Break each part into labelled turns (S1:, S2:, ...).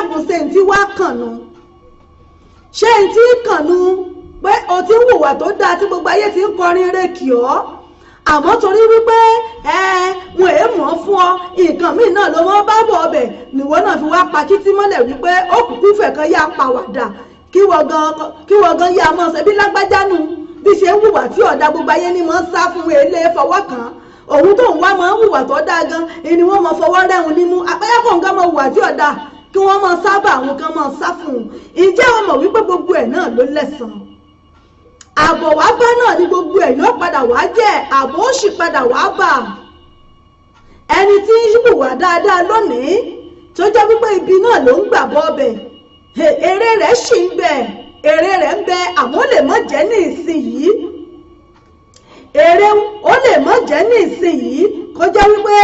S1: dákun ṣe ń tí wá kànnú ṣé ń tí kànnú pé o ti ń hùwà tó dáa tí gbogbo ayé ti ń kọrin eré kì ọ́ àmọ́ torí wípé mo èé mọ̀ fún ọ nǹkan míì náà ló wọ́n bá bọ̀ ọbẹ̀ nìwọ náà fi wá pa kítí mọ́lẹ̀ wípé ó kúkú fẹ̀kan yá pàwàdà kí wọ́n gan yá mọ́ ṣe bí lágbájánu bí ṣe ń hùwà tí ọ̀dà gbogbo ayé ni mọ́ ń sá fún èlé fọwọ́ kàn òun tó ń wá mọ́ ń hùwà tó dáa gan ni wọ́n mọ fọwọ́ rẹ̀hún nímú apẹ́yàkọ̀ nǹkan mọ hùwà tí ọ̀dà kí wọ́n mọ sábà àwọn kan mọ sá fún un ǹjẹ́ wọn mọ̀ wípé gbogbo ẹ̀ náà ló lẹ́sàn-án àbọ̀ wá bá náà ni gbogbo ẹ̀ yóò padà wá jẹ́ àbọ̀ ó sì padà wá bà ẹni tí ń hùwà dáadáa lónìí tó jẹ́ wípé ibi náà ló ń gbà bọ́ ọbẹ̀ èrè rẹ̀ sì ń bẹ èrè rẹ̀ ń bẹ àmọ́ ó lè mọ́ jẹ́ ní ìsinyìí èrè ó lè mọ́ jẹ́ ní ìsinyìí kó jẹ́ wípé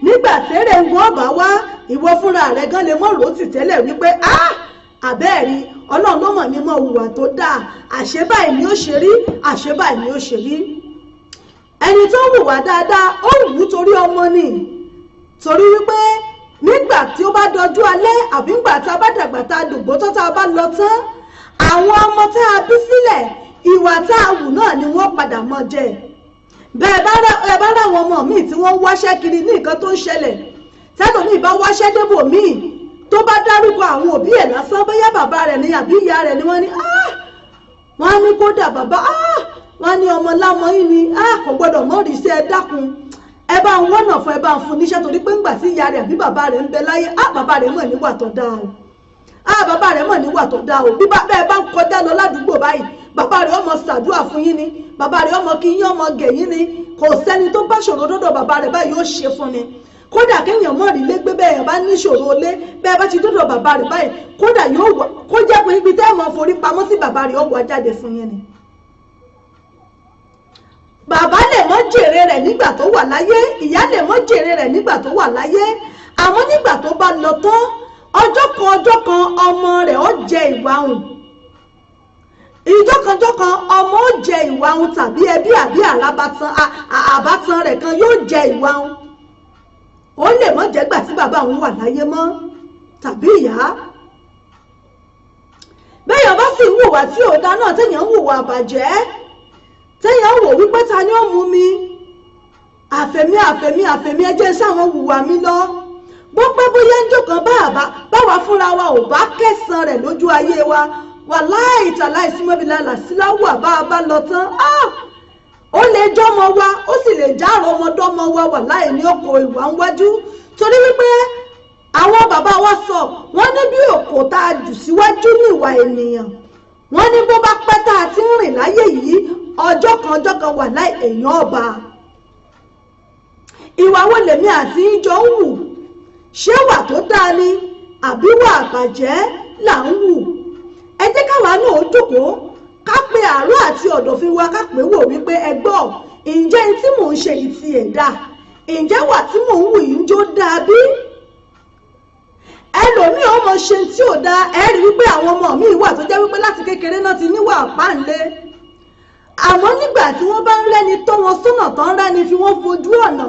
S1: nígbà tẹ́rẹ̀ ń wọ́n bá wá ìwọ fúnra rẹ̀ gan lè mọ̀ rò ó ti tẹ́lẹ̀ wípé àbẹ́ẹ̀rí ọlọ́run ló mọ̀ ní mọ̀ hùwà tó dáa àṣé báyìí ni ó ṣe rí àṣé báyìí ni ó ṣe rí ẹni tó hùwà dáadáa ó wù ú torí ọmọ ni torí wípé nígbà tí ó bá dọjú alẹ́ àbí ńgbà tá a bá dàgbà tá a dògbó tó tá a bá lọ tán àwọn ọmọ tá a bí sílẹ̀ ìwà tá a wù náà ni wọ́n padà mọ́ jẹ bẹ́ẹ̀ bá ráwọn ọmọ míì tí wọ́n wáṣẹ́ kiri ní nǹkan tó ń ṣẹlẹ̀ tẹ́lòmíì bá wáṣẹ́ débò míì tó bá dárúkọ àwọn òbí ẹ̀ lásán bóyá bàbá rẹ̀ ni àbí ìyá rẹ̀ ni wọ́n ní wọ́n á ní kódà bàbá wọ́n á ní ọmọ lámọ́ yìí ni kò gbọ́dọ̀ mọ́ rí sí ẹ dákun ẹ bá ń wọ́nà fún ẹ bá ń fún níṣẹ́ torí pé ńgbà tí ìyá rẹ̀ àbí bàbá rẹ̀ ń bẹ láyé bàbá rẹ̀ mọ̀ níwà tó dáa o bàbá rẹ̀ mọ̀ níwà tó dáa o bí bẹ́ẹ̀ bá ń kọjá lọ ládùúgbò báyìí bàbá rẹ̀ ọmọ ṣàdúrà fún yín ni bàbá rẹ̀ ọmọ kí yín ọmọ gẹ̀ yín ni kò sẹ́ni tó bá ṣòro dọ́dọ̀ bàbá rẹ̀ báyìí yóò ṣe fún ni kódà kéèyàn mọ̀ rí lé gbé bẹ́ẹ̀ bá níṣòro lé bẹ́ẹ̀ bá ti dọ́dọ̀ bàbá rẹ̀ báyìí kódà yóò wà kó jẹ́ pé ibi tẹ́ ẹ̀ mọ̀ forí pamọ́ sí bàbá rẹ̀ ó wá jáde fún yín ni. bàbá lè mọ̀ jèrè rẹ̀ nígbà tó wà láyé ìyá lè mọ̀ jèrè rẹ̀ nígbà tó wà láyé àmọ́ nígbà tó bá lọ tán ọjọ́ kan ọmọ rẹ̀ ó jẹ ìwà hùn ìjọkànjọ́ kan ọmọ ó jẹ ìwà hùn tàbí ẹbí àbí àbátan rẹ̀ kan yóò jẹ ìwà hùn ó lè mọ́ jẹ́gbà tí bàbá òun wà láyé mọ́ tàbí ìyá bẹ́yàn bá sì ń hùwà tí ò dá náà téèyàn ń hùwà àbàjẹ́ téèyàn ń wò wípé ta ni ó mú mi àfẹ̀mí ẹjẹ́ sáwọn hùwà mi lọ bó pẹ́ bóyá ń jókòó báwa fúnra wa ò bá kẹsàn rẹ̀ lójú ayé wa wà láìtàláì símọ́bìlà làsíláwù àbá bá lọ tán ó lè jọmọ wa ó sì lè járọ ọmọdọ́mọ wa wà láì ní ọkọ̀ ìwà ń wájú torí wípé àwọn bàbá wa sọ wọ́n ní bí òkò tá a jù síwájú ní ìwà ènìyàn wọ́n ní bó bá pẹ́ tá a ti ń rìn láyé yìí ọjọ́ kan wà láì èèyàn ọba ìwà wo lèmi àti ìjọ ń wù ṣé wà tó dáa ni àbí wà àbàjẹ́ là ń wù ẹ jẹ́ káwa náà ó jókòó ká pe àárọ̀ àti ọ̀dọ̀fin wa ká pè wò wípé ẹ gbọ́ ǹjẹ́ tí mò ń ṣe yìí ti ẹ̀ dá ǹjẹ́ wà tí mò ń wù yìí ń jó dáa bí ẹlòmíì ọmọ ṣe tí ò dáa ẹ rí wípé àwọn ọmọ mi wà tó jẹ́ wípé láti kékeré náà ti níwà páńlé àmọ́ nígbà tí wọ́n bá ń rẹ́ni tó wọn sọ́nà tó ń rẹ́ni fi wọ́n fojú ọ̀nà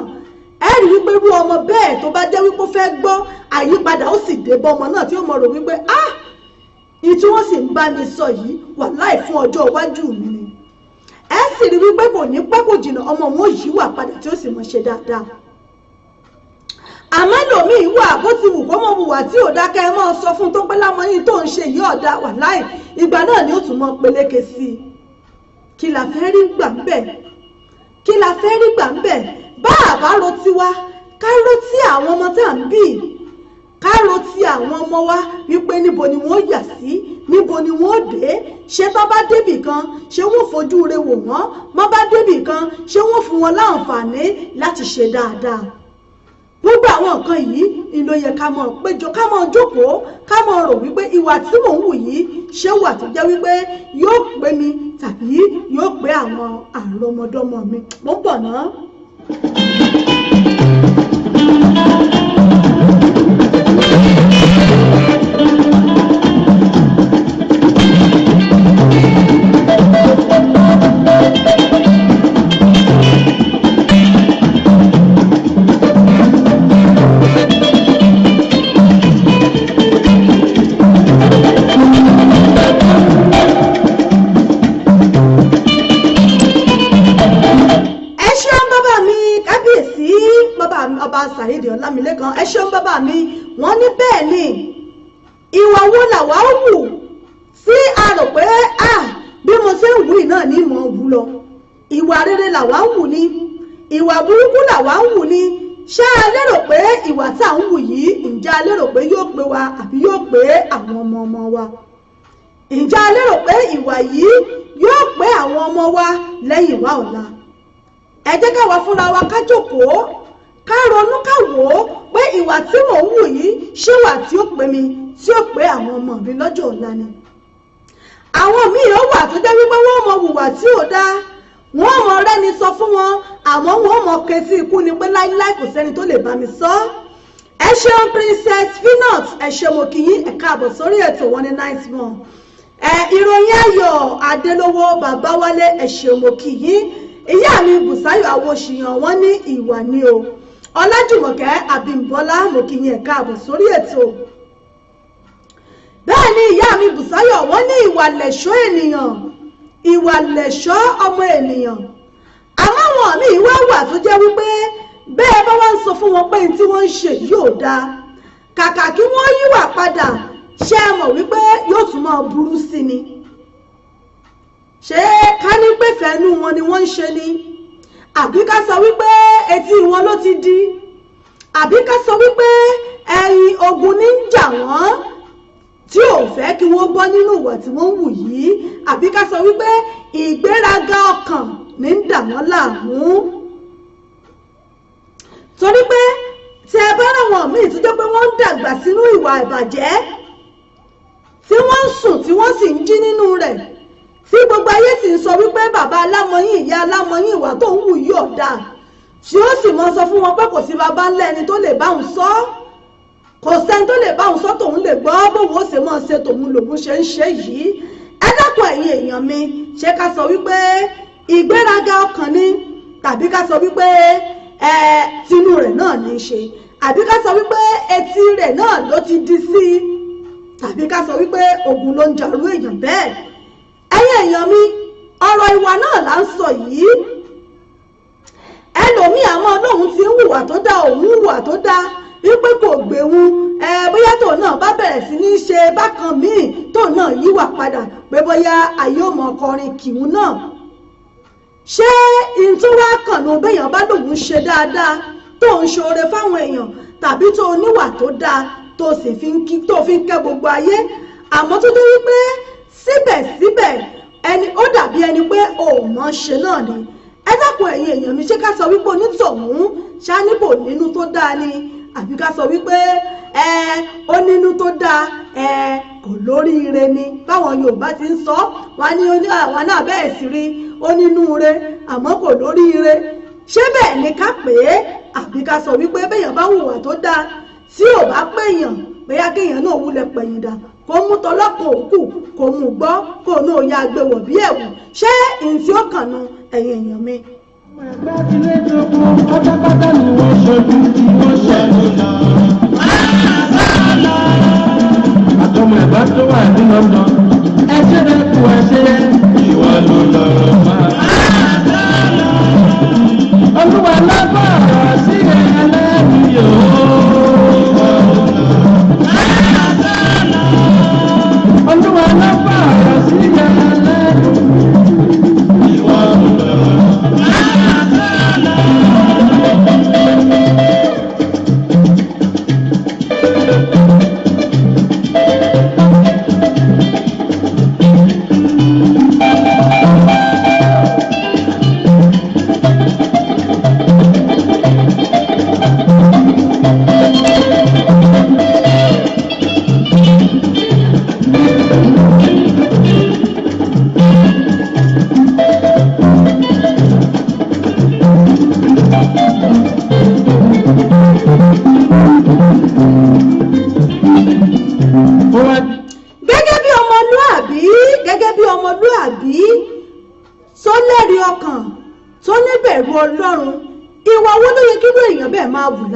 S1: ẹ rí wípé irú ọmọ bẹ́ẹ̀ tó bá jẹ́ wípé ó fẹ́ gbọ́ àyípadà ó sì dé bọ́ ọmọ náà tí ó mọ̀ rò wípé ìtí wọ́n sì ń bá mi sọ yìí wà láì fún ọjọ́ iwájú mi ni ẹ sì rí wípé kò ní pẹ́ kò jìnnà ọmọ wọn yìí wà padà tí ó sì mọ̀ ṣe dáadáa àmọ́ lòmíì wà bó ti wù kó mọ̀ wùwà tí ò dákẹ́ ẹ máa sọ fún tó pé lámọ́ yìí tó ń ṣe yìí ọ̀dà wà láì ìgbà náà ni ó tún mọ́ peléke sí i kí la fẹ́ rí gbà ń bẹ̀ kí la fẹ́ rí gbà ń bẹ̀ bá àbá ro tiwa ká ro tí àwọn ọmọ tá à ń bì ká ro ti àwọn ọmọ wa wípé níbo ni wọ́n yà sí níbo ni wọ́n dé ṣé tó bá débì kan ṣé wọ́n fojú re wò wọ́n má bá débì kan ṣé wọ́n fún wọn láǹfààní láti ṣe dáadáa gbogbo àwọn nǹkan yìí ìlò yẹ ká mọ̀ péjọ ká mọ̀ jókòó ká mọ̀ rò wípé ìwà tí mò ń wù yìí ṣé wà tó jẹ́ wípé yóò pé mi tàbí yóò pé àwọn àrọmọdọ́mọ mi mo ń bọ̀ náà. ẹ ṣeun bàbá mi wọ́n ní bẹ́ẹ̀ ni ìwà wo làwa wù sí a rò pé bí mo ṣe ń wù yìí náà ní mọ̀ wù lọ ìwà rere làwa ń wù ni ìwà burúkú làwa ń wù ni ṣé a lérò pé ìwà tá à ń wù yìí ǹjẹ́ a lérò pé yóò pé wa àbí yóò pé àwọn ọmọ wa ǹjẹ́ a lérò pé ìwà yìí yóò pé àwọn ọmọ wa lẹ́yìn ìwà ọ̀la ẹ jẹ́ ká wá fúnra wa ká jókòó ká ronú ká wò ó pé ìwà tí mò ń wù yìí ṣé wà tí ó pé mi tí ó pé àwọn ọmọ mi lọ́jọ́ ọ̀la ni àwọn míì ó wà tó jẹ́ wípé wọ́n mọ hùwà tí ò dáa wọ́n mọ rẹ́ni sọ fún wọn àmọ́ wọ́n mọ ketí ikú ni pé láíláí kò sẹ́ni tó lè bá mi sọ ẹ ṣeun Princess Finot ẹ ṣé mo kí yín ẹ káàbọ̀ sórí ètò wọn ní night one ìròyìn ayọ̀ Adélówó Babáwálé ẹ ṣé mo kí yín ìyá mi Bùsáyọ̀ Awóṣìyàn wọ́n ní ìwà ni o Ọlájùmọ̀kẹ́ Abímbọ́lá mo kí yín ẹ káàbọ̀ sórí ètò bẹ́ẹ̀ ni ìyá mi Bùsáyọ̀ wọ́n ní ìwà lẹ̀ṣọ́ ènìyàn ìwà lẹ̀ṣọ́ ọmọ ènìyàn àmọ́ wọn mi ìwà wà tó jẹ́ wípé bẹ́ẹ̀ bá wá ń sọ fún wọn pé tí wọ́n ń ṣe yóò dáa kàkà kí wọ́n yíwà padà ṣé ẹ mọ̀ wípé yóò tún máa burú sí ni ṣé ká ní pé fẹ́nu wọn ni wọ́n ń ṣe ni àbí ká sọ wípé etí wọn ló ti di àbí ká sọ wípé ẹ̀yìn ogun ní ń jà wọ́n tí ò fẹ́ kí wọ́n bọ́ nínú ìwà tí wọ́n ń wù yìí àbí ká sọ wípé ìgbéraga ọkàn ní ń dà wọ́n láàmú torí pé tí ẹ bá ráwọn míì tó jẹ́ pé wọ́n ń dàgbà sínú ìwà ìbàjẹ́ tí wọ́n ń sùn tí wọ́n sì ń jí nínú rẹ̀ tí gbogbo ayé sì ń sọ wípé bàbá alámọyín ìyá alámọyín ìwà tó ń wù yìí ọ̀dà tí ó sì mọ sọ fún wọn pé kò sí bàbá ńlá ẹni tó lè bá òun sọ kò sẹ́ni tó lè bá òun sọ tòun lè gbọ́ bóun ó sì mọ̀ ṣe tòun lòun ṣe ń ṣe yìí ẹ dákun ẹ̀yin èèyàn mi ṣé ká sọ wípé ìgbéraga ọkàn ni tàbí ká sọ wípé tinú rẹ̀ náà ní í ṣe àbí ká sọ wípé etí rẹ̀ náà ló ti di sí i tàbí ká sọ wípé ogun ló ń jarú èèyàn bẹ́ẹ̀ ẹ̀yin èèyàn mi ọ̀rọ̀ ìwà náà là ń sọ yìí ẹlòmíì àmọ́ lóun ti ń hùwà tó dáa òun hùwà tó dáa wípé kò gbéwu bóyá tóun náà bá bẹ̀rẹ̀ sí ní ṣe bákan míì tóun náà yíwà padà pé bóyá ayé ò mọ ọkọrin kìún náà ṣé ìtura kànú béèyàn bá lòun ṣe dáadáa tó ń ṣoore fáwọn èèyàn tàbí tó níwà tó dáa tó sì fi ń kẹ́ gbogbo ayé àmọ́ tó dé wípé síbẹ̀síbẹ̀ ẹni ó dàbí ẹni pé òun ṣe náà ni ẹ dákun ẹ̀yin èèyàn mi ṣé ká sọ wípé onítọ̀hún ṣáníbò nínú tó dáa ni àbí ká sọ wípé ó nínú tó dáa kò lóríire ni báwọn Yorùbá ti ń sọ wọn ní àwọn náà bẹ́ẹ̀ sì rí ó nínú re àmọ́ kò lóríire ṣé bẹ́ẹ̀ ni ká pè é àbí ká sọ wípé béèyàn bá hùwà tó dáa tí ò bá pèèyàn bóyá kéèyàn náà wúlẹ̀ pẹ̀yìn dà kó mú tọlọ́kàn òkú kó mú gbọ́ kó náà ya gbéwọ̀ bí ẹ̀wù ṣé ìǹtí ó kàn nu ẹ̀yin èèyàn mi.
S2: ẹgbẹ́ ilé ìjọba pátápátá ni wọ́n ṣojú tí wọ́n ṣẹ́nu lọ. àtọmọ ẹ̀bá tó wà ní London ẹṣẹ́ rẹ̀ kú ẹṣẹ́ ìwà ló lọ́rọ̀ máa. olúwa lágbára sí ẹlẹ́rìí yòó. olúwa lágbára sí ẹlẹ́rìí ìwà ló lọ́rọ̀.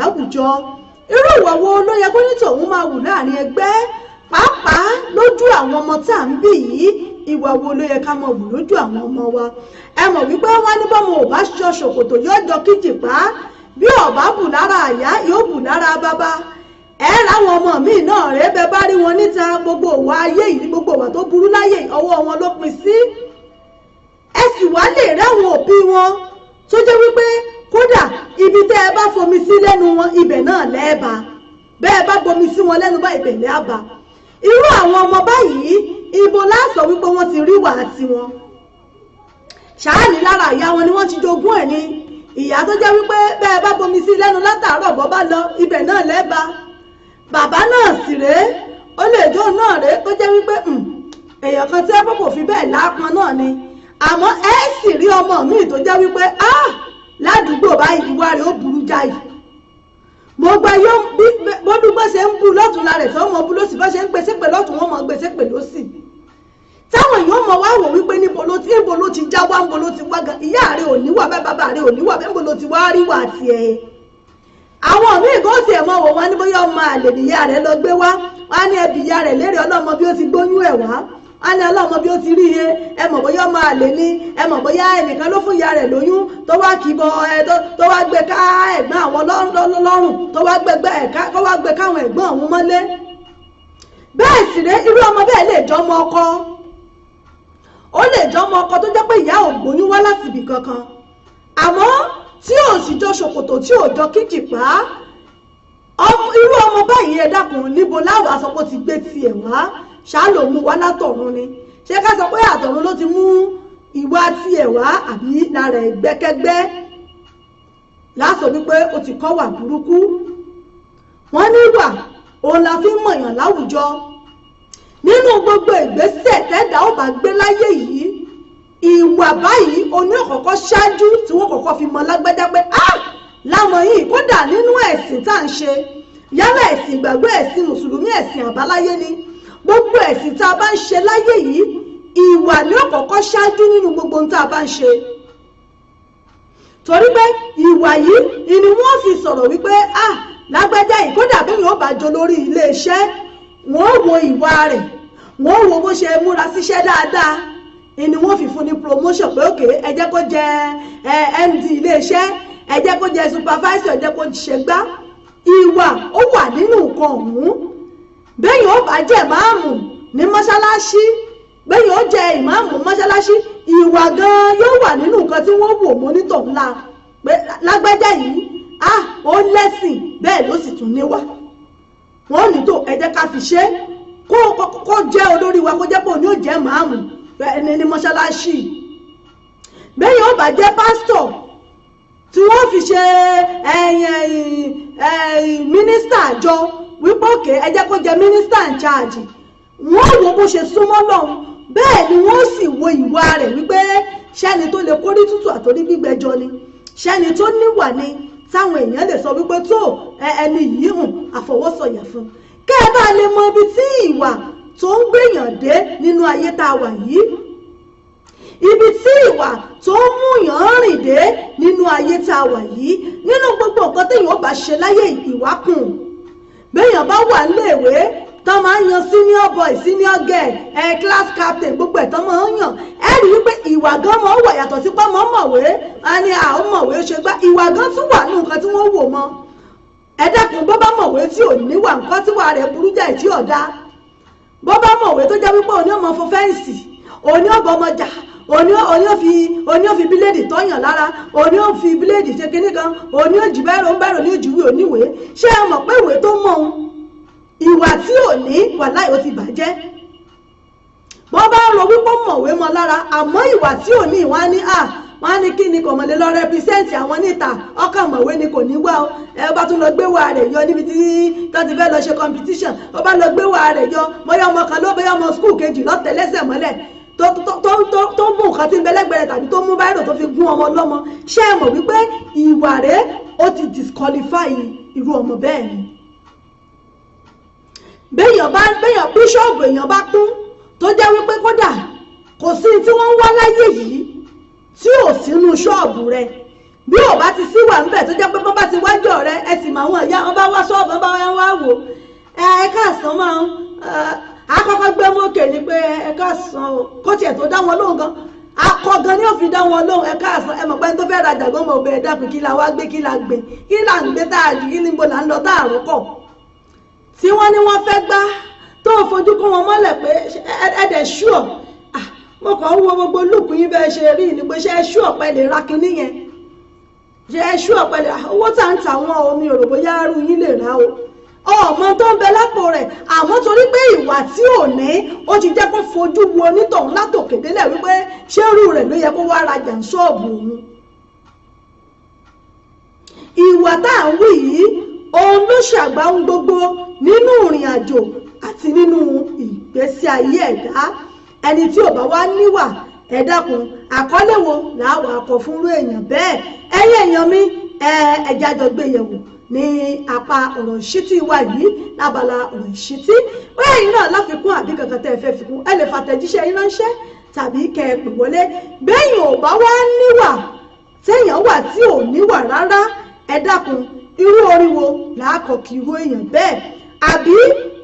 S1: Láwùjọ irú ìwà wo ló yẹ kó ní tòun máa wù láàrin ẹgbẹ́ pàápàá lójú àwọn ọmọ tá à ń bí yìí ìwà wo ló yẹ ká máa wù lójú àwọn ọmọ wa ẹ mọ̀ wípé wọ́n ní bọ́mọ ò bá ṣọ ṣòkòtò yọjọ kíjìpá bí ọ̀bá bù lára àyá yóò bù lára bàbá. Ẹ láwọn ọmọ míì náà rèé bẹ bá rí wọn níta, gbogbo òwà ayé yìí, gbogbo òwà tó burú láyé ọwọ́ wọn ló pin sí. Ẹ sì wá lè ráwọn òbí wọn tó jẹ́ wípé kódà ibi tẹ́ ẹ bá fomi sí lẹ́nu wọn ibẹ̀ náà lẹ́ẹ̀bà, bẹ́ẹ̀ bá bomi sí wọn lẹ́nu bá ibẹ̀ lẹ́ẹ̀bà. Irú àwọn ọmọ báyìí ibo láàsọ wípé wọ́n ti rí wàá tiwọn. Ṣáàní lára ìyá wọn ni wọ́n ti jogún ẹ̀ ni. Ìyá tó jẹ́ wípé bẹ́ẹ̀ bá bomi sí lẹ́nu látàárọ̀ bọ́ bá lọ ibẹ̀ náà lẹ́ẹ̀bà. Bàbá náà sì rèé, ó lè jó náà rèé tó jẹ́ wípé èèyàn kan tí ẹ kò fi bẹ́ẹ̀ lápọn náà ni. Àmọ́ ẹ sì rí ọmọ míì tó jẹ́ wípé ládùúgbò báyìí ìwà rẹ̀ ó burú jáì. Mo gba yóò bọ́dún bó ṣe ń bu lọ́tún lára ẹ̀ tó mọ bú lọ́sì bó ṣe ń gbèsè pè lọ́tún wọ́n mọ gbèsè pè lọ́sì. Táwọn èèyàn mọ wá wò wípé níbo ló ti já wá, níbo ló ti wá gan, ìyá rẹ̀ ò níwà bẹ́ẹ̀ bàbá rẹ̀ ò níwà bẹ́ẹ̀ níbo ló ti wá rí wà tiẹ̀. Àwọn míì kò tiẹ̀ mọ wò wọ́n ní bóyá ọmọ àlè nìyá rẹ̀ lọ gbé wá, wọ́n á ní ẹbí ìyá rẹ̀ lérè ọlọ́mọ bí ó ti gbóyún ẹ̀ wá, a ní ọlọ́mọ bí ó ti rí iye, ẹ mọ̀ bóyá ọmọ àlè ní, ẹ mọ̀ bóyá ẹnìkan ló fún ìyá rẹ̀ lóyún tó wá kìbọ tó wá gbé ká ẹ̀gbọ́n àwọn lọ́rùn tó wá gbé káwọn ẹ̀gbọ́n àwọn mọ́lé. Bẹ́ẹ̀ sì ré irú ọmọ bẹ́ẹ̀ lè jọmọ ọkọ, ó lè jọmọ ọkọ tó jẹ́ pé ìyá ò gbóyún wá láti ibì kankan, àmọ́ tí ò sì jọ ṣòkòtò tí ò jọ kíjìpá. Irú ọmọ báyìí ẹ dákun níbo láwàá sọ pé ó ti gbé tiẹ̀ wá, ṣáà ló mú wá látọ̀run ni. Ṣé ká sọ pé àtọ̀run ló ti mú ìwà tiẹ̀ wá àbí lára ẹgbẹ́kẹ́gbẹ́ láṣọ wípé ó ti kọ́ wà burúkú. Wọ́n ní ìwà òun la fi ń mọ̀yàn láwùjọ. Nínú gbogbo ìgbésẹ̀ tẹ́dà ó bá gbé láyé yìí, ìwà báyìí oní ọ̀kọ̀ọ̀kọ̀ ṣáájú tí wọ́n kọ́kọ́ fi mọ lágbájá pé láwọn yìí kódà nínú ẹ̀sìn tá à ń ṣe, yálà ẹ̀sìn ìgbàgbọ́, ẹ̀sìn mùsùlùmí, ẹ̀sìn àbáláyé ni, gbogbo ẹ̀sìn tá a bá ń ṣe láyé yìí ìwà ní ọ̀kọ̀ọ̀kọ̀ ṣáájú nínú gbogbo ohun tá a bá ń ṣe. Torí pé ìwà yìí ni wọ́n fi sọ̀rọ̀ wípé lágbájá yìí kódà bí yóò bá jọ lórí iléeṣẹ́, wọ́n wo ìwà rẹ̀, wọ́n wo bó ṣe múra síṣẹ́ dáadáa, ni wọ́n fi fún ní promotion pé òkè ẹ jẹ́ kó jẹ MD iléeṣẹ́, ẹ jẹ́ kó jẹ supervisor, ẹ jẹ́ kó ṣe gbá. Ìwà ó wà nínú nǹkan ọ̀hún. Bẹ́yìn ó bá jẹ́ ìmáàmù ní mọ́ṣáláṣí, bẹ́yìn ó jẹ́ ìmáàmù mọ́ṣáláṣí, ìwà gan yóò wà nínú nǹkan tí wọ́n wò mọ́nítọ̀ ńlá pé lágbájá yìí ó lẹ́sìn bẹ́ẹ̀ ló sì tún níwà. Wọ́n ní tó ẹ jẹ́ ká fi ṣe kó jẹ́ olórí wa, kó jẹ́ pé òun yóò jẹ́ ìmáàmù ní mọ́ṣáláṣí. Bẹ́yìn ó bá jẹ́ pásítọ̀ tí wọ́n fi ṣe mínísítà àjọ wípé òkè ẹ jẹ́ kó jẹ́ mínísítà in charge, wọ́n wo bó ṣe súnmọ́ lọ́hùn, bẹ́ẹ̀ ni wọ́n sì wo ìwà rẹ̀ wípé ṣẹ́ni tó lè kórí tútù àtòrí gbígbẹjọ ni, ṣẹ́ni tó níwà ni táwọn èèyàn lè sọ wípé tó ẹni yìí hùn àfọwọ́sọ̀yà fún. Kẹ́ ẹ bá lè mọ ibi tí ìwà tó ń gbèyàn dé nínú ayé tá a wà yìí, ibi tí ìwà tó ń múyàn rìn dé nínú ayé tá a wà yìí, nínú gbogbo nǹkan téèyàn bá ṣe láyé ìwà kùn. Béèyàn bá wà níléèwé tán máa ń yan senior boy, senior girl, class captain, gbogbo ẹ̀ tán máa ń yàn, ẹ rí wípé ìwà gan máa ń wà yàtọ̀ sí pé máa ń mọ̀wé, a ní àwọn mọ̀wé ṣe gbá, ìwà gan tún wà nínú nǹkan tí wọ́n wò mọ́. Ẹ dákun bó bá mọ̀wé tí ò níwà nǹkan tí wà rẹ̀ burú jáì tí ọ̀dá, bó bá mọ̀wé tó jẹ́ wípé òní ọmọ fún fẹ́ǹsì, òní ọ̀bọ ọmọ jà, òní ò fi bíléèdì tọ́yàn lára, òní ò fi bíléèdì ṣe kinní kan, òní ò jì bẹ́rù ń bẹ́rù ní òjìwé oníwèé. Ṣé ẹ mọ̀ pé ìwé tó mọ̀ ohun ìwà tí ò ní wàláhì ó ti bàjẹ́? Wọ́n bá rọ wípé mọ̀wé mọ́ lára, àmọ́ ìwà tí ò ní wọ́n á ní kí ni kò mọ̀lẹ́ lọ rẹpísẹ́ǹtì àwọn níta, ọkàn mọ̀wé ni kò ní wá o. Ẹ bá tún lọ gbé wa rẹ̀ yọ níbi tí tó ti fẹ́ lọ ṣe competition, ó bá lọ gbé wa rẹ̀ yọ, bóyá ọmọ kan ló bóyá ọmọ skul kejì lọ́tẹ̀lẹ́sẹ̀ mọ́lẹ̀ tó mú nǹkan tí ń bẹ́lẹ́gbẹ̀rẹ̀ tàbí tó mú báyìí tó fi gún ọmọ lọ́mọ. Ṣé ẹ mọ̀ wípé ìwà rẹ̀ ó ti disqualify irú ọmọ bẹ́ẹ̀ ni? Béèyàn bíṣọ́ọ̀bù èèyàn bá kún tó jẹ́ wípé kódà kò sí tí wọ́n ń wá láyé yìí tí ò sínú ṣọ́ọ̀bù rẹ̀, bí ò bá ti síwà ń bẹ̀ tó jẹ́ pé bọ́n bá ti wájú ọ̀rẹ́ ẹ sì máa wọ̀n ìyá wọn bá wá ṣọ́ọ̀bù wọn bá wá wò ẹ káàsán máa ń àkọ́kọ́ gbé mókè ni pé ẹ káàsán o, kó tiẹ̀ tó dá wọn lóhùn gan, akọgan ni ó fi dá wọn lóhùn ẹ̀ka àsán ẹ mọ̀ pé tó fẹ́ rajà gbọ́n mọ̀ ọbẹ̀ ẹ̀dàkùn kí la wá gbé kí la gbé kí là ń gbé táàrí kí níbo là ń lọ táàrú kọ̀ tí wọ́n ní wọ́n fẹ́ gbá tó fojú kó wọn mọ́lẹ̀ pé ẹ̀dẹ̀ ṣúọ̀ mo kàn ń wo gbogbo lùkù yín bẹ́ẹ̀ ṣe rí ni pé ṣe é ṣúọ̀ pẹ́ lè ra kinní yẹn ṣe é ṣúọ̀ pẹ́ lè ra owó tá ń ta wọn omi òròbó yáàrú yín lè ra o ọmọ tó ń bẹ lápò rẹ̀ àmọ́ torí pé ìwà tí ò ní ó ti jẹ́ kó fojú wo onítọ̀hún látòkè délẹ̀ wípé ṣérú rẹ̀ ló yẹ kó wá rajà ní ṣọ́ọ̀bù òun. ìwà tá à ń wí yìí òun ló ṣàgbá ohun gbogbo nínú ìrìn àjò àti nínú ìgbésí ayé ẹ̀dá ẹni tí ò bá wá níwà ẹ dákun àkọlé wo làwọn akọ fúnrú èèyàn bẹ́ẹ̀ ẹ̀yin èèyàn mi ẹ̀já jọ gbé yẹ̀wò ní apá ọ̀rọ̀ ìṣítí wa yìí lábala ọ̀rọ̀ ìṣítí bóyá yìí náà láfikún àbí kankan tẹ́ ẹ fẹ́ fikún ẹ lè fàtẹ̀jíṣẹ́ yín ránṣẹ́ tàbí kẹ́ ẹ pè wọlé bẹ́yìn ò bá wá níwà téèyàn wà tí ò níwà rárá ẹ dákun irú orin wo làákọ̀ kí irú èèyàn bẹ́ẹ̀ àbí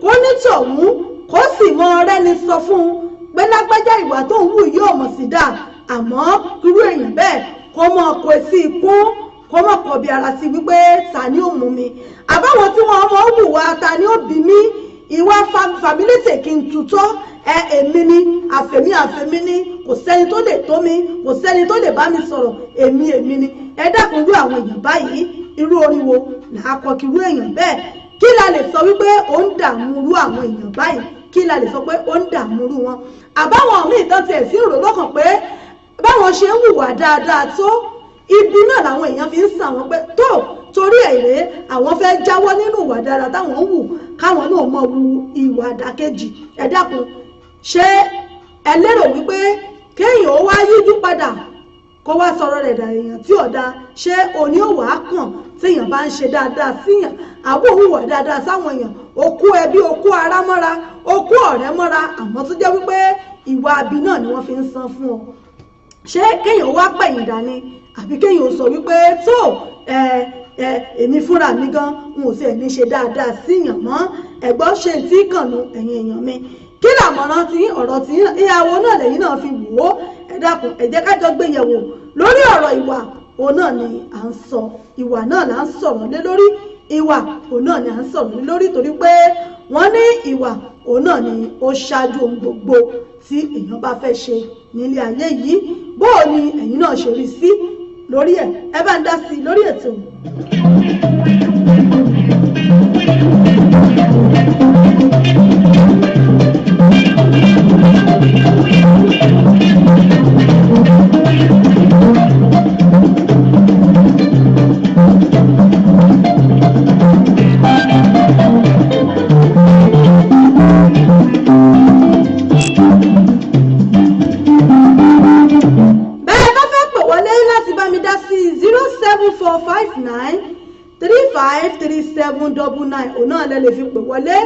S1: kó nítọ̀hún kó sì mọ ọrẹ́ni sọ fún un pé lágbájá ìwà tó ń wù yóò mọ̀ sí dáa àmọ́ irú èèyàn bẹ́ẹ̀ kó mọ ọkọ̀ sí ikún kó mọ̀ kọ̀ bí ara sí wípé ta ni ó mú mi àbáwọn tí wọ́n mọ̀ ó wù wá ta ni ó bí mi ìwà fàmílẹ́tẹ̀ kí n tutọ́ èmi ni àfẹ̀mí ni kò sẹ́ni tó lè tó mi kò sẹ́ni tó lè bá mi sọ̀rọ̀ èmi ni ẹ dákun irú àwọn èèyàn báyìí irú orin wo làá kọ kí irú èèyàn bẹ́ẹ̀ kí la lè sọ wípé ó ń dààmú irú àwọn èèyàn báyìí kí la lè sọ pé ó ń dààmú irú wọn àbáwọn míì tán tiẹ̀ sí rò lọ́kàn pé báwọn ṣe ń hùwà dáadáa tó ibi náà làwọn èèyàn fi ń sàn wọn pé tó torí èrè àwọn fẹ́ jáwọ́ nínú ìwà dáadáa táwọn ń wù káwọn náà mọ̀ wu ìwà àdàkejì ẹ dákun ṣé ẹ lérò wípé kéèyàn ó wá yíjú padà kó wá sọ̀rọ̀ rẹ̀ dà èèyàn tí ọ̀dà ṣé òní ò wá kàn téèyàn bá ń ṣe dáadáa síyàn àbò hùwà dáadáa sáwọn èèyàn okú ẹbí okú ará mọ́ra okú ọ̀rẹ́ mọ́ra àmọ́ tó jẹ́ wípé ìwà abi náà ni wọ́n fi ń san fún ọ ṣé kéèyàn wá pẹ̀yìn dání àbí kéèyàn sọ wípé tó èmi fúnra mi gan n ò sì ní ṣe dáadáa síyàn mọ́ ẹ̀gbọ́n ṣe tí kànnù ẹ̀yin èèyàn mi kí làmọ̀ràn tí ọ̀rọ̀ tí ìyàwó náà lẹ́yìn náà fi wò ó ẹ dákun ẹ jẹ́ ká jọ gbé yẹ̀wò lórí ọ̀rọ̀ ìwà òun náà ni à ń sọ ìwà náà là ń sọ̀rọ̀ lé lórí ìwà òun náà ni à ń sọ̀rọ̀ lé lórí torí pé wọ́n ní ìwà òun náà ni ó ṣáájú ohun gbogbo tí èèyàn bá fẹ́ ṣe nílé ayé yìí bóò ni ẹ̀yin náà ṣe rí sí lórí ẹ̀ ẹ bá ń dá sí lórí ètò. òun náà lẹ lè fi pè wọlé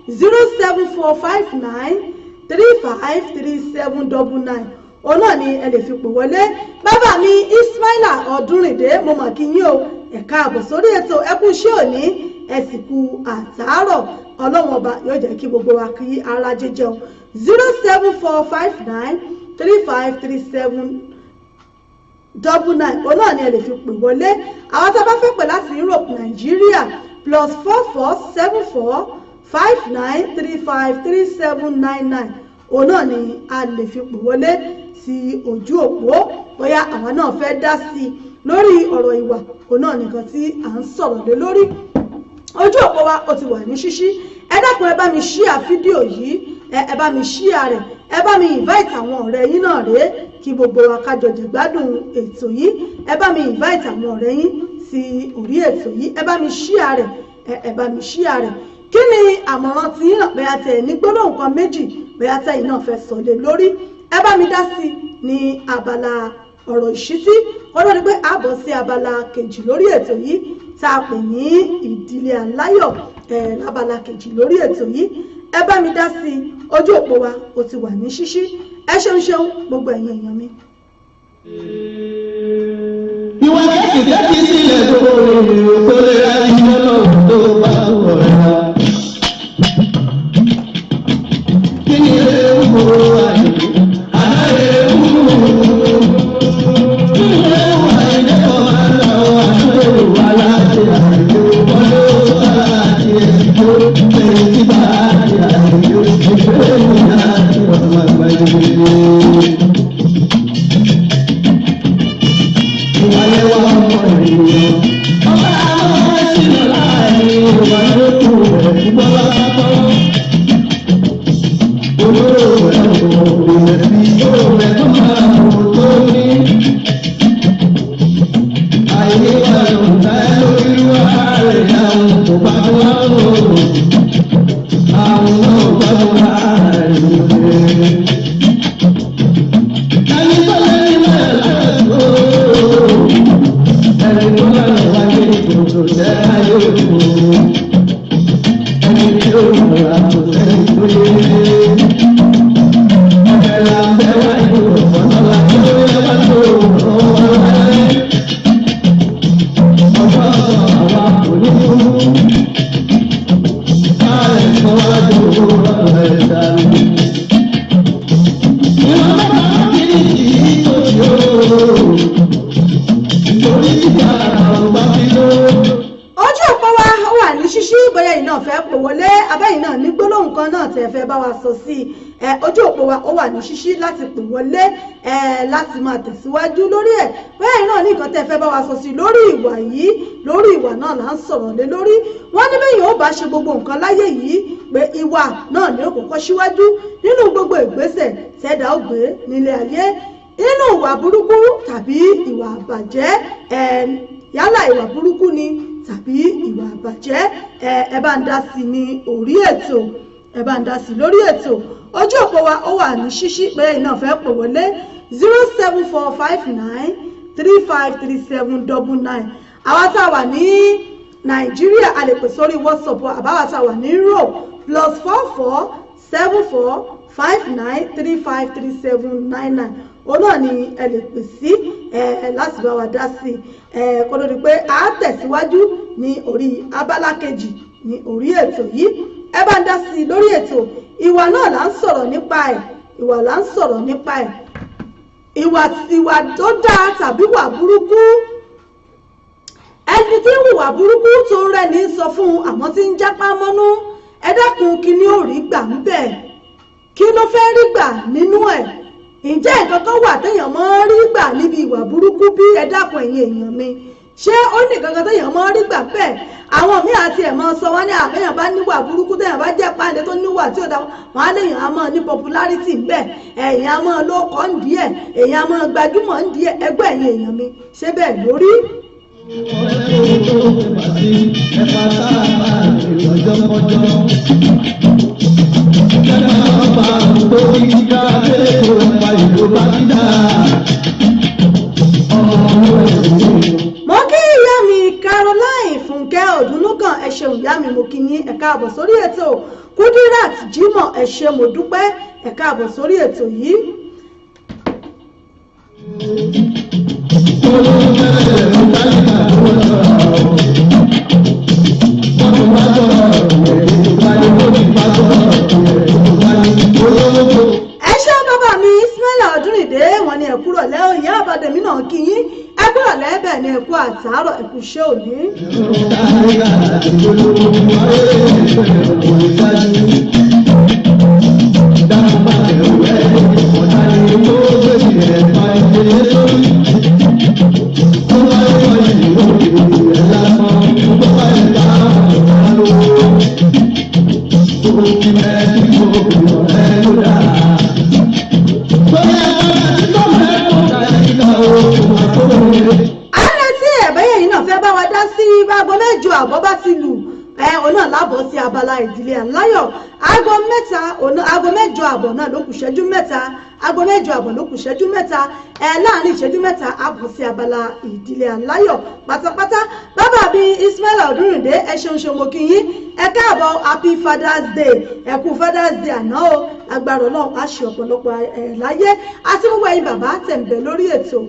S1: 07459353799 òun náà ni ẹ lè fi pè wọlé bàbá mi Ismaila Ọdúnrìndé mo mà kí yín o ẹ káàbọ̀ sórí ètò ẹ kú iṣẹ́ òní ẹ sì kú àtàárọ̀ ọlọ́run ọba yóò jẹ́ kí gbogbo wa kí ara jẹjẹun 07459353799 òun náà ni ẹ lè fi pè wọlé àwọn tó bá fẹ́ pè láti Europe Nàìjíríà +447459353799 òun náà ni a lè fi pè wọlé sí ojú òpó bóyá àwọn náà fẹ́ dá sí i lórí ọ̀rọ̀ ìwà òun náà nìkan tí à ń sọ̀rọ̀ lé lórí ojú òpó wa ó ti wà ní ṣíṣí ẹ dákun ẹ bá mi ṣíà fídíò yìí ẹ bá mi ṣíà rẹ̀ ẹ bá mi invite àwọn ọ̀rẹ́ yín náà rèé kí gbogbo wa ká jọ jẹ̀gbádùn ètò yìí ẹ bá mi invite àwọn ọ̀rẹ́ yín sí orí ètò yìí ẹ bá mi ṣíà rẹ̀ ẹ bá mi ṣíà rẹ̀ kí ni àmọ̀ràn tí yín náà bẹ́ẹ̀ àti ẹ̀ ní gbólóhùn kan méjì bẹ́ẹ̀ àti ẹ̀yin náà fẹ́ sọ lé lórí ẹ bá mi dá sí ní abala ọ̀rọ̀ ìṣítí ọdún ni pé àbọ̀ sí abala kejì lórí ètò yìí tá a pè ní ìdílé aláyọ̀ lábala kejì lórí ètò yìí ẹ bá mi dá sí ojú òpó wa ó ti wà ní ṣíṣí ẹ ṣeun gbogbo ẹ̀yin èèyàn mi.
S2: ìwà kẹ́kì kẹ́kì sílẹ̀ tó lè ra ìyẹn lọ́wọ́ tó bá wọ̀ ẹ́ wá. kí ni ewu àyè àná ewu. Ìwàlẹ̀ wa ọmọ ènìyàn. Ọba àwọn ẹ̀sìn láàrin ìwà lókù rẹ̀ ṣùgbọ́n lápapọ̀. Olóró rẹ̀ kò rẹ̀ sí yóò rẹ̀ tó máa mú tó ní. Àìní wà lóǹtà lórí wá rẹ̀ àwọn kò bá tó wá lò. Àwọn náà bá tó wá rẹ̀ lóde. Ẹni tó lẹ́yìn náà lọ́wọ́ ẹni tó bá lọ wáyé ìgbòho jẹ́ ayé òkú. Ẹni tí ó rọra kò sẹ́ni tó lé. Ọ̀rẹ́ la ń bẹ́ wá ìgbòho fọ́nọ́lá tó yẹ wá tó ọwọ́ wáyé. Ọjọ́ àwa kò ní kú. Káyọ̀ tó wá dòwó ọ̀rọ̀ ẹ̀dá mi. Ìwọ̀n bá kí ni kì í tó yóò.
S1: Ojú òpó wa ó wà ní ṣíṣí bóyá iná fẹ́ pò wọlé abẹ́yìn náà ní gbólóhùn kan náà tẹ́ fẹ́ bá wa sọ sí ojú òpó wa ó wà ní ṣíṣí láti pò wọlé láti máa tẹ̀síwájú lórí ẹ̀ bóyá iná ní nǹkan tẹ́ fẹ́ bá wa sọ sí lórí ìwà yìí lórí ìwà náà là ń sọ̀rọ̀ lé lórí wọ́n ní bẹ́yìn ó bá ṣe gbogbo nǹkan láyé yìí pé ìwà náà ni ó kọ́kọ́ síwájú nínú gbogbo ìgbésẹ̀ tẹ́dá ó gbé nílé ayé nínú ìwà burúkú tàbí ìwà àbàjẹ́ yálà ìwà burúkú ni tàbí ìwà àbàjẹ́ ẹ bá ń dá sí ní orí ètò ẹ bá ń dá sí lórí ètò ojú òpó wa ó wà ní ṣíṣí pé iná fẹ́ pò wọlé 07459353799 àwa tá a wà ní Nàìjíríà a lè pè sórí WhatsApp àbáwá tá a wà ní Europe +447459353799 òun náà ni ẹ lè pè sí láti bá wa dá sí kó ló di pé a tẹ̀síwájú ní orí abala kejì ní orí ètò yìí ẹ bá ń dá sí lórí ètò ìwà náà là ń sọ̀rọ̀ nípa ẹ̀ ìwà là ń sọ̀rọ̀ nípa ẹ̀ ìwà tó dáa tàbí wà burúkú ẹni tí ń hùwà burúkú tó rẹ̀ ní sọ fún àmọ́ tí ń jápá mọ́nú ẹ dákun kí ni ó rí gbà ń bẹ̀ kí ló fẹ́ rí gbà nínú ẹ̀ ǹjẹ́ nǹkan kan wà téèyàn mọ́ rí gbà níbi ìwà burúkú bí ẹ dákun ẹ̀yin èèyàn mi ṣé ó ní nǹkan kan téèyàn mọ́ rí gbà bẹ́ẹ̀ àwọn míì àti ẹ̀ mọ́ sọ wọ́n ní àbẹ́yàn bá níwà burúkú téèyàn bá jẹ́ páńdé tó níwà tí ó dá wọn á léèyàn á mọ́ ní popularity bẹ́ẹ̀ èèyàn á mọ́ lóko ń díẹ̀ èèyàn á mọ́ gbajúmọ̀ ń díẹ̀ ẹgbẹ́ ẹ̀yin èèyàn mi ṣé bẹ́ẹ̀ lórí. Mo kí ìyá mi Caroline Fúnkẹ́ Òdúnlúgàn ẹ ṣeun ìyá mi mo kí yín ẹ káàbọ̀ sórí ètò Kudirat Jimoh ẹ ṣé mo dúpẹ́ ẹ káàbọ̀ sórí ètò yìí. Ẹ ṣé bàbá mi Ismaila Ọdúnrìndé wọn ni ẹ kúrò lẹ́hìn ìyá àbádẹ́mí náà kí yín ẹ kúrò lẹ́bẹ̀ ni ẹ kú àtàárọ̀ ẹ kú iṣẹ́ òní. Àbọ̀ bá ti lù ọ̀nà lábọ̀ sí abala ìdílé aláyọ̀ aago mẹ́jọ àbọ̀ náà ló kù ṣẹ́jú mẹ́ta aago mẹ́jọ àbọ̀ ló kù ṣẹ́jú mẹ́ta láàrin ìṣẹ́jú mẹ́ta àbọ̀ sí abala ìdílé aláyọ̀ pátápátá bàbá mi Ismaila Ọdúnrìndé ẹ ṣeun ṣe mo kí yín ẹ káàbọ̀ happy Father's Day ẹ kú Father's Day àná o agbára Ọlọ́run á ṣe ọ̀pọ̀lọpọ̀ láyé àti gbogbo ẹ̀yin bàbá tẹ̀m̀bẹ̀ lórí ètò.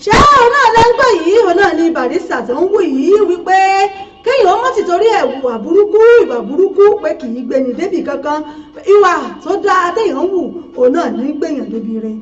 S1: ṣé òun náà lẹ́gbẹ́ yìí òun náà ni Barrister tó ń wù yìí wípé kéèyàn mọ́ ti torí ẹ̀ wùwà burúkú ìwà burúkú pé kì í gbẹ̀yìn débì kankan ìwà tó dáa téèyàn wù òun náà ní gbẹ̀yìn débi rẹ̀.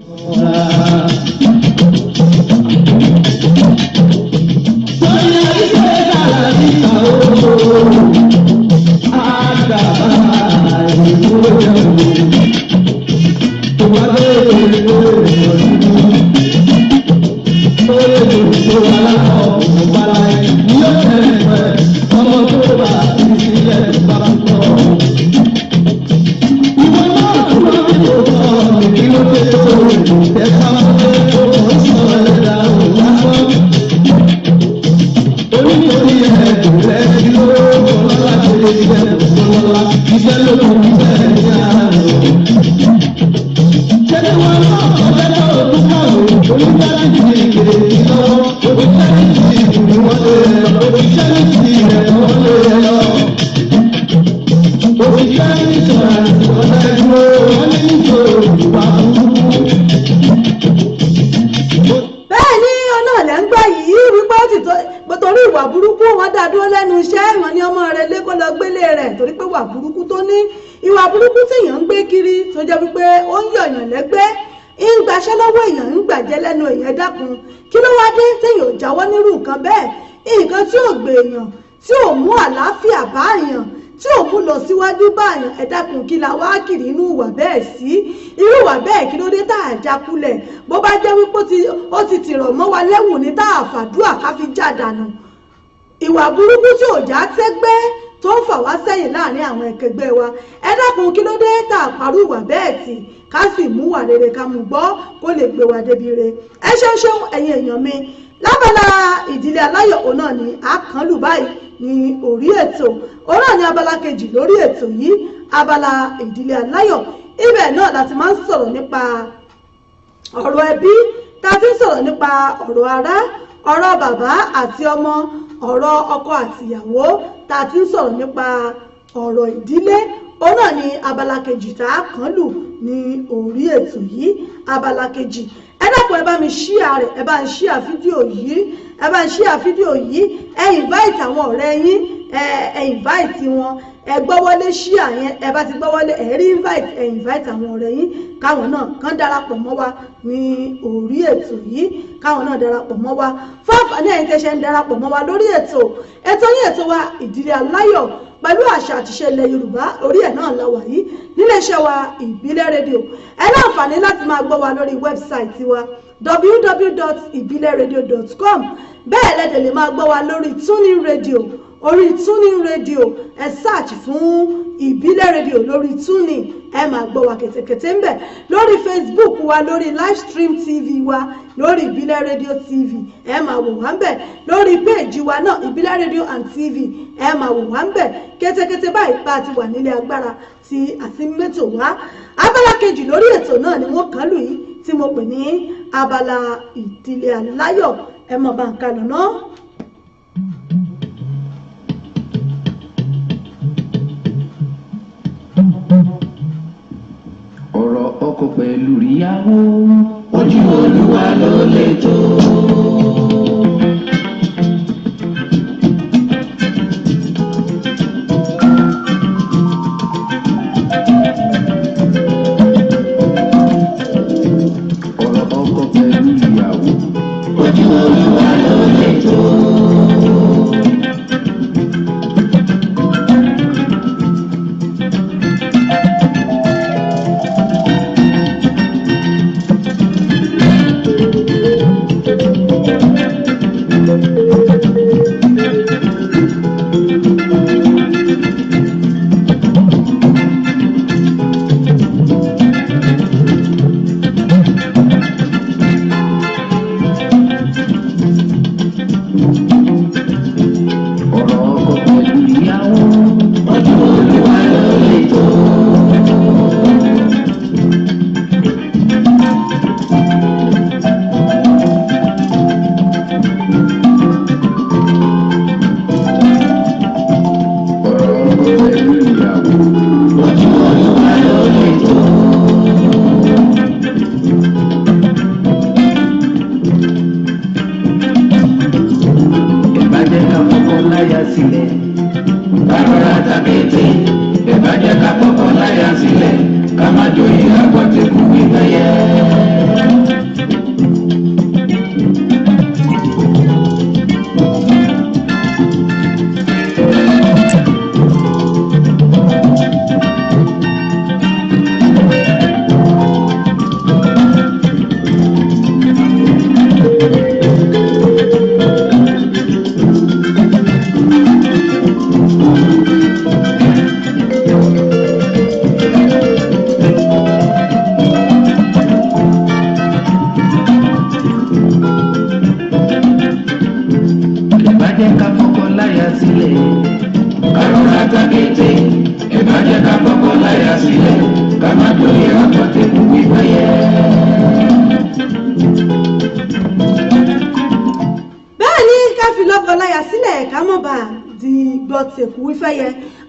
S1: Kí la wá kiri inú ìwà bẹ́ẹ̀ sí irú ìwà bẹ́ẹ̀ kí ló dé tá a jákulẹ̀ bó bá jẹ́ wípé ó ti tìrọ̀ mọ́ wa lẹ́wù ní tá a fàdúrà ká fi já dànù ìwà burúkú tí ò já tẹ́gbẹ́ tó ń fà wá sẹ́yìn láàrin àwọn ẹ̀kẹgbẹ́ wa ẹ dákun kí ló dé tá a parú ìwà bẹ́ẹ̀ tì ká sì mú wà rere ká mú gbọ́ kó lè gbé wa débi re ẹ ṣeun ẹ̀yin èèyàn mi lábala ìdílé aláyọ̀ òun náà ni àkànlù báyìí ní orí ètò òun náà ní abala kejì lórí ètò yìí abala ìdílé aláyọ̀ ibẹ̀ náà láti máa ń sọ̀rọ̀ nípa ọ̀rọ̀ ẹbí tá a ti ń sọ̀rọ̀ nípa ọ̀rọ̀ ará ọ̀rọ̀ bàbá àti ọmọ ọ̀rọ̀ ọkọ àtìyàwó tá a ti ń sọ̀rọ̀ nípa ọ̀rọ̀ ìdílé òun náà ni abala kejì tá a kàn lù ní orí ètò yìí abala kejì ẹ dákun ẹ bá mi ṣíà rẹ̀ ẹ bá ń ṣíà fídíò yìí ẹ bá ń ṣíà fídíò yìí ẹ invite àwọn ọ̀rẹ́ yín ẹ invite wọn ẹ gbọ́wọ́lé ṣíà yẹn ẹ bá ti gbọ́wọ́lé ẹ rí invite àwọn ọ̀rẹ́ yín káwọn náà kàn darapọ̀ mọ́ wa ní orí ètò yìí káwọn náà darapọ̀ mọ́ wa fún àǹfààní ẹ̀yin tẹ́ ṣe ń darapọ̀ mọ́ wa lórí ètò yín ètò wa ìdílé aláyọ̀ pẹ̀lú àṣà àtiṣe ilẹ̀ Yorùbá orí ẹ̀ náà la wà yìí níléeṣẹ́ wa ìbílẹ̀ rédíò ẹ ní àǹfààní láti máa gbọ́ wa lórí wẹ́bsáìtì wa www.ibileradio.com bẹ́ẹ̀ lẹ́dẹ̀ lè máa gbọ́ wa lórí tuning radio orí tuning radio ẹ search fún ìbílẹ̀ rédíò lórí tuning ẹ máa gbọ́ wa kẹ̀tẹ̀kẹ̀tẹ̀ ń bẹ̀ lórí Facebook wa lórí livestream TV wa lórí ìbílẹ̀ rédíò TV ẹ máa wò wá ń bẹ̀ lórí péèjì wa náà ìbílẹ̀ rédíò and TV ẹ máa wò wá ń bẹ̀ kẹ̀tẹ̀kẹ̀tẹ̀ báyìí bá ti wà nílé agbára tí àti mẹ́tò wá abala kejì lórí ètò náà ni wọ́n kàn lù yìí tí mo pè ní abala ìdílé aláyọ̀ ẹ mọ̀ bá ń kalọ̀ náà.
S3: ọ̀rọ̀ ọkọ pẹ̀lú ìyàwó
S2: ojú Olúwa ló lè tó.
S3: ọ̀rọ̀ ọkọ pẹ̀lú ìyàwó
S2: ojú Olúwa ló lè tó.
S3: sílẹ̀. Bàbá tàkété, ẹ má jẹ́ ká fọkọ láya sílẹ̀, ká má joyè àgbọ̀tẹ̀kù ìgbẹ́yẹ.
S1: tẹ̀kù wífẹ́yẹ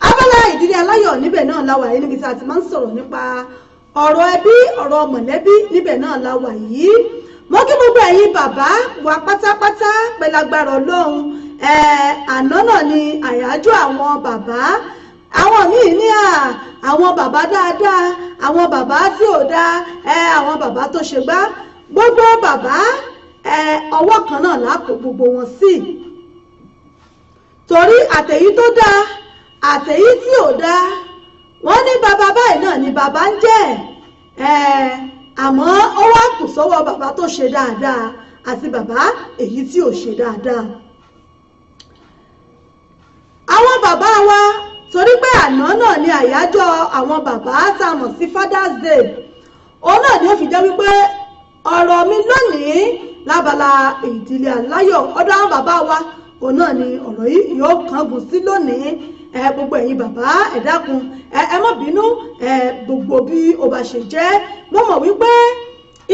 S1: abala ìdílé aláyọ̀ níbẹ̀ náà la wà yìí níbi tí a ti máa ń sọ̀rọ̀ nípa ọ̀rọ̀ ẹbí ọ̀rọ̀ mọ̀lẹ́bí níbẹ̀ náà la wà yìí mo kí gbogbo ẹ̀yin bàbá wa pátápátá pẹ̀lágbára Ọlọ́run àná náà ni àyájọ́ àwọn bàbá àwọn míì ní àwọn bàbá dáadáa àwọn bàbá tí ò dáa àwọn bàbá tó ṣe gbá gbogbo bàbá ọwọ́ kan náà lápò gbogbo wọn sí torí àtẹ̀yí tó dáa àtẹ̀yí tí ò dáa wọ́n ní bàbá báyìí náà ni bàbá ń jẹ́ àmọ́ ó wá kù sọ́wọ́ bàbá tó ṣe dáadáa àti bàbá èyí tí ò ṣe dáadáa. àwọn bàbá wa torí pé àná náà ni àyájọ́ àwọn bàbá tá a mọ̀ sí Father's Day òun náà ni ó fi jẹ́ wípé ọ̀rọ̀ mi lónìí lábala ìdílé aláyọ̀ ọ̀dọ̀ àwọn bàbá wa òun náà ni ọ̀rọ̀ yìí yóò kángun sí lónìí gbogbo ẹ̀yin bàbá ẹ dákun ẹ má bínú gbogbo bí ó bá ṣe jẹ́ mo mọ̀ wípé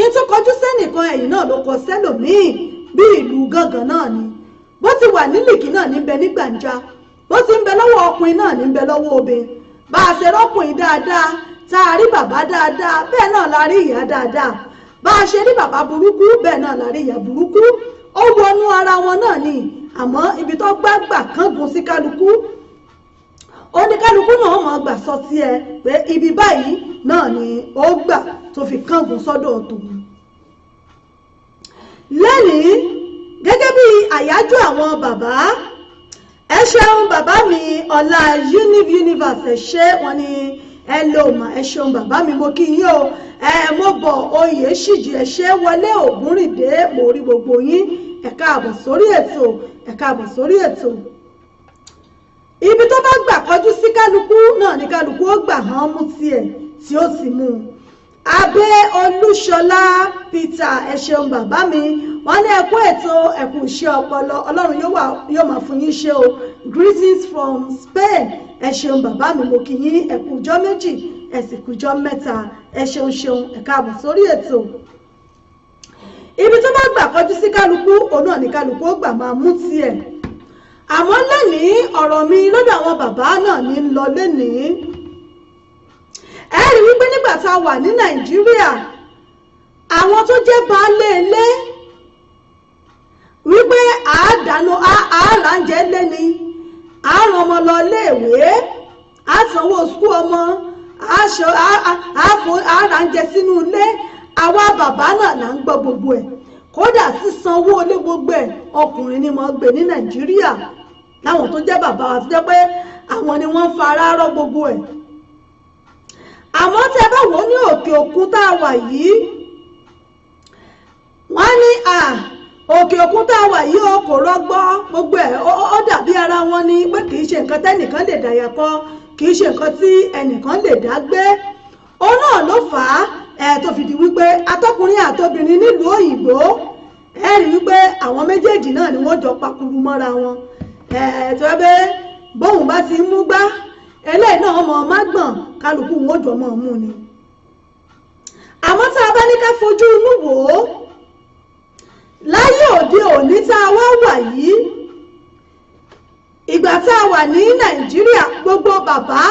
S1: in tó kọjú sẹ́nìkan ẹ̀yìn náà ló kọ sẹ́lòmíì bí ìlú gángan náà ni bó ti wà nílìkì náà níbẹ̀ ní gbàǹjà bó ti ń bẹ lọ́wọ́ ọkùnrin náà ní bẹ lọ́wọ́ obìnrin bá a ṣe rọ́kùnrin dáadáa tá a rí bàbá dáadáa bẹ́ẹ̀ náà la rí ìyá dáadáa bá a ṣe rí bàbá burúkú bẹ́ẹ̀ náà la rí ìyá burúkú ó wọnú ara wọn náà ni àmọ́ ibi tó gbàgbà kángun sí kálukú oníkálukú náà mọ̀ gbà sọ sí ẹ pé ibi báyìí náà ni ó gbà tó fi kángun sọ́dọ̀ tòun. lẹ́nìí gẹ́gẹ́ bí àyájọ́ àwọn bàbá ẹ ṣeun bàbá mi ọlá universe ẹ ṣe wọn ni ẹ lò mà ẹ ṣeun bàbá mi mo kí yín o mo bọ̀ oyè ṣìjì ẹ ṣe wọlé ògúnrìndé mo rí gbogbo yín ẹ káàbọ̀ sórí ètò ẹ káàbọ̀ sórí ètò ibi tó bá gbà kọjú sí kálukú náà ni kálukú ó gbà hàn mú tiẹ̀ tí ó sì mú un abẹ́ olúṣọlá peter ẹ ṣeun bàbá mi wọ́n ní ẹkú ètò ẹkú iṣẹ́ ọpọlọ ọlọ́run yóò máa fún yín ṣe o greetings from Spain ẹ ṣeun bàbá mi mo kí yín ẹkú ọjọ́ méjì ẹ sì kú ọjọ́ mẹ́ta ẹ ṣeun ṣeun ẹ káàbọ̀ sórí ètò ibi tó bá gbà kọjú sí kálukú òun náà ni kálukú ó gbà máa mú tiẹ̀ àmọ́ lónìí ọ̀rọ̀ mi lọ́dọ̀ àwọn bàbá náà ní lọ lónìí ẹ rí wípé nígbà tá a wà ní Nàìjíríà àwọn tó jẹ́ baálé ilé wípé àádáná àáránjẹ lé ni àárán ọmọ lọ iléèwé àsanwó sukú ọmọ àáránjẹ sínú ilé àwa bàbá náà là ń gbọ́ gbogbo ẹ̀ kódà sísanwó ilé gbogbo ẹ̀ ọkùnrin ni mo gbé ní Nàìjíríà láwọn tó jẹ́ bàbá wa tó jẹ́ pé àwọn ni wọ́n fara rọ́ gbogbo ẹ̀ àmọ́ tẹ́ bá wò ó ní òkè òkun tá a wà yìí wọ́n ní òkè òkun tá a wà yìí ó kò rọ́gbọ́ gbogbo ẹ̀ ó dàbí ara wọn ni pé kì í ṣe nǹkan tẹ́nìkan lè dàyà kọ kì í ṣe nǹkan tí ẹnìkan lè dá gbé ó náà ló fà á tó fi di wípé atọ́kùnrin àtobìnrin nílùú òyìnbó ẹ rí wípé àwọn méjèèjì náà ni wọ́n jọ pakuru mọ́ra wọn tó yẹ pé bóun bá ti ń mú gbá eléyìí náà ọmọ má gbọ̀n kálukú wọn jọ mọ́ mú ni àmọ́ tá a bá ní ká fojú inú wò ó láyé òde òní tá a wá wà yìí ìgbà tá a wà ní Nàìjíríà gbogbo bàbá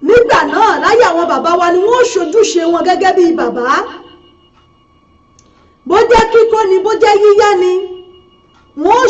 S1: nígbà náà láyé àwọn bàbá wa ni wọ́n ṣojúṣe wọn gẹ́gẹ́ bí bàbá bó jẹ́ kíkọ́ ni bó jẹ́ yíyá ni wọ́n